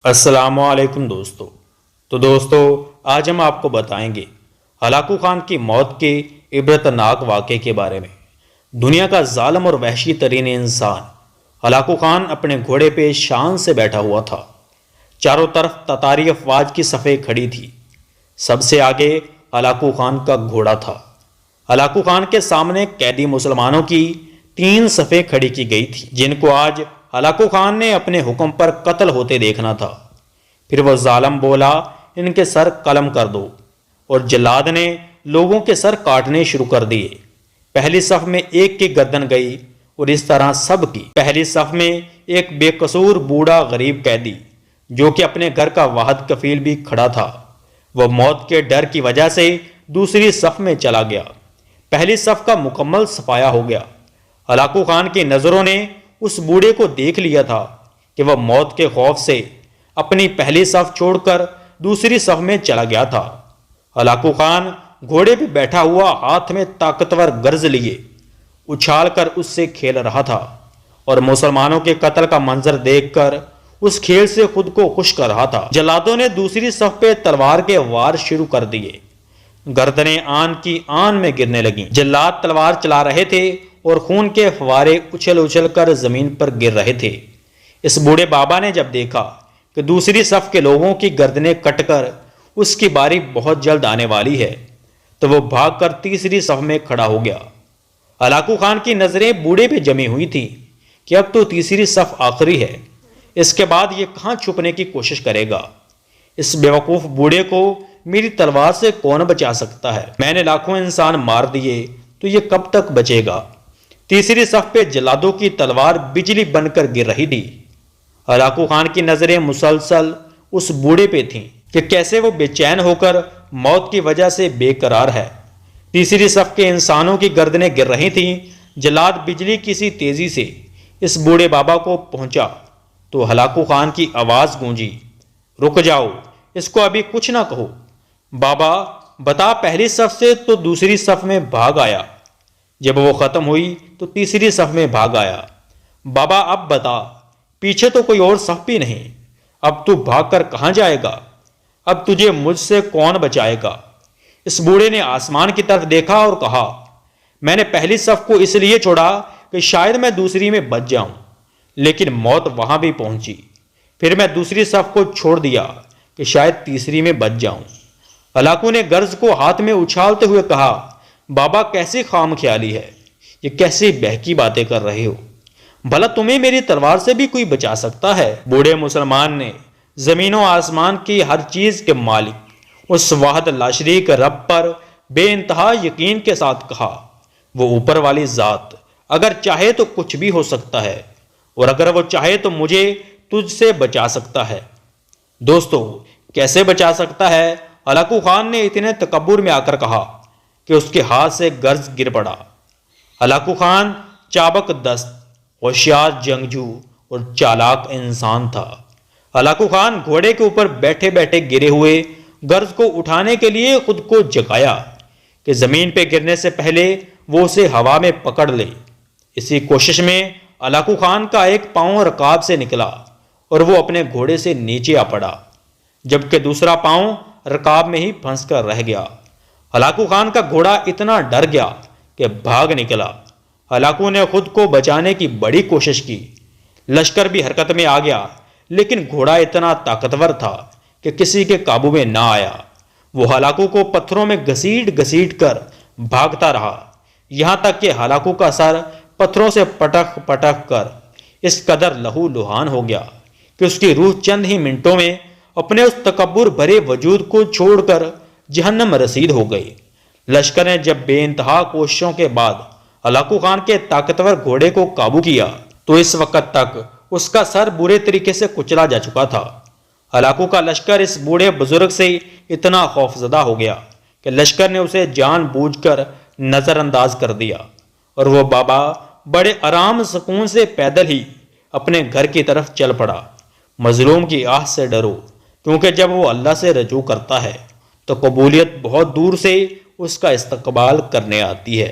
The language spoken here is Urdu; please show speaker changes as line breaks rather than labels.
السلام علیکم دوستو آج ہم آپ کو بتائیں گے ہلاکو خان کی موت کے عبرتناک واقعے کے بارے میں۔ دنیا کا ظالم اور وحشی ترین انسان ہلاکو خان اپنے گھوڑے پہ شان سے بیٹھا ہوا تھا۔ چاروں طرف تتاری افواج کی صفیں کھڑی تھی۔ سب سے آگے ہلاکو خان کا گھوڑا تھا۔ ہلاکو خان کے سامنے قیدی مسلمانوں کی 3 صفیں کھڑی کی گئی تھی، جن کو آج ہلاکو خان نے اپنے حکم پر قتل ہوتے دیکھنا تھا۔ پھر وہ ظالم بولا، ان کے سر قلم کر دو، اور جلاد نے لوگوں کے سر کاٹنے شروع کر دیے۔ پہلی صف میں ایک کی گردن گئی اور اس طرح سب کی۔ پہلی صف میں ایک بے قصور بوڑھا غریب قیدی، جو کہ اپنے گھر کا واحد کفیل بھی کھڑا تھا، وہ موت کے ڈر کی وجہ سے دوسری صف میں چلا گیا۔ پہلی صف کا مکمل صفایا ہو گیا۔ ہلاکو خان کی نظروں نے اس بوڑھے کو دیکھ لیا تھا کہ وہ موت کے خوف سے اپنی پہلی صف چھوڑ کر دوسری صف میں چلا گیا تھا۔ ہلاکو خان گھوڑے پہ بیٹھا ہوا، ہاتھ میں طاقتور گرز لیے اچھال کر اس سے کھیل رہا تھا، اور مسلمانوں کے قتل کا منظر دیکھ کر اس کھیل سے خود کو خوش کر رہا تھا۔ جلادوں نے دوسری صف پہ تلوار کے وار شروع کر دیے۔ گردنیں آن کی آن میں گرنے لگیں۔ جلاد تلوار چلا رہے تھے اور خون کے فوارے اچھل اچھل کر زمین پر گر رہے تھے۔ اس بوڑھے بابا نے جب دیکھا کہ دوسری صف کے لوگوں کی گردنیں کٹ کر اس کی باری بہت جلد آنے والی ہے، تو وہ بھاگ کر تیسری صف میں کھڑا ہو گیا۔ ہلاکو خان کی نظریں بوڑھے پہ جمی ہوئی تھی کہ اب تو تیسری صف آخری ہے، اس کے بعد یہ کہاں چھپنے کی کوشش کرے گا؟ اس بیوقوف بوڑھے کو میری تلوار سے کون بچا سکتا ہے؟ میں نے لاکھوں انسان مار دیے تو یہ کب تک بچے گا؟ تیسری صف پہ جلادوں کی تلوار بجلی بن کر گر رہی تھی۔ ہلاکو خان کی نظریں مسلسل اس بوڑھے پہ تھیں کہ کیسے وہ بے چین ہو کر موت کی وجہ سے بے قرار ہے۔ تیسری صف کے انسانوں کی گردنیں گر رہی تھیں۔ جلاد بجلی کسی تیزی سے اس بوڑھے بابا کو پہنچا تو ہلاکو خان کی آواز گونجی، رک جاؤ، اس کو ابھی کچھ نہ کہو۔ بابا بتا، پہلی صف سے تو دوسری صف میں بھاگ آیا، جب وہ ختم ہوئی تو تیسری صف میں بھاگ آیا۔ بابا اب بتا، پیچھے تو کوئی اور صف بھی نہیں، اب تو بھاگ کر کہاں جائے گا؟ اب تجھے مجھ سے کون بچائے گا؟ اس بوڑھے نے آسمان کی طرف دیکھا اور کہا، میں نے پہلی صف کو اس لیے چھوڑا کہ شاید میں دوسری میں بچ جاؤں، لیکن موت وہاں بھی پہنچی۔ پھر میں دوسری صف کو چھوڑ دیا کہ شاید تیسری میں بچ جاؤں۔ ہلاکو نے گرز کو ہاتھ میں اچھالتے ہوئے کہا، بابا کیسی خام خیالی ہے، یہ کیسی بہکی باتیں کر رہے ہو؟ بھلا تمہیں میری تلوار سے بھی کوئی بچا سکتا ہے؟ بوڑھے مسلمان نے زمین و آسمان کی ہر چیز کے مالک اس واحد لاشریک رب پر بے انتہا یقین کے ساتھ کہا، وہ اوپر والی ذات اگر چاہے تو کچھ بھی ہو سکتا ہے، اور اگر وہ چاہے تو مجھے تجھ سے بچا سکتا ہے۔ دوستو، کیسے بچا سکتا ہے؟ ہلاکو خان نے اتنے تکبر میں آ کر کہا کہ اس کے ہاتھ سے گرز گر پڑا۔ ہلاکو خان چابک دست، ہوشیار جنگجو اور چالاک انسان تھا۔ ہلاکو خان گھوڑے کے اوپر بیٹھے بیٹھے گرے ہوئے گرز کو اٹھانے کے لیے خود کو جگایا کہ زمین پہ گرنے سے پہلے وہ اسے ہوا میں پکڑ لے۔ اسی کوشش میں ہلاکو خان کا ایک پاؤں رکاب سے نکلا اور وہ اپنے گھوڑے سے نیچے آ پڑا، جبکہ دوسرا پاؤں رکاب میں ہی پھنس کر رہ گیا۔ ہلاکو خان کا گھوڑا اتنا ڈر گیا کہ بھاگ نکلا۔ ہلاکو نے خود کو بچانے کی بڑی کوشش کی، لشکر بھی حرکت میں آ گیا، لیکن گھوڑا اتنا طاقتور تھا کہ کسی کے قابو میں نہ آیا۔ وہ ہلاکو کو پتھروں میں گھسیٹ گھسیٹ کر بھاگتا رہا، یہاں تک کہ ہلاکو کا سر پتھروں سے پٹک پٹک کر اس قدر لہو لہان ہو گیا کہ اس کی روح چند ہی منٹوں میں اپنے اس تکبر بھرے وجود کو چھوڑ کر جہنم رسید ہو گئی۔ لشکر نے جب بے انتہا کوششوں کے بعد ہلاکو خان کے طاقتور گھوڑے کو قابو کیا تو اس وقت تک اس کا سر برے طریقے سے کچلا جا چکا تھا۔ ہلاکو کا لشکر اس بوڑھے بزرگ سے اتنا خوفزدہ ہو گیا کہ لشکر نے اسے جان بوجھ کر نظر انداز کر دیا، اور وہ بابا بڑے آرام سکون سے پیدل ہی اپنے گھر کی طرف چل پڑا۔ مظلوم کی آہ سے ڈرو، کیونکہ جب وہ اللہ سے رجوع کرتا ہے تو قبولیت بہت دور سے اس کا استقبال کرنے آتی ہے۔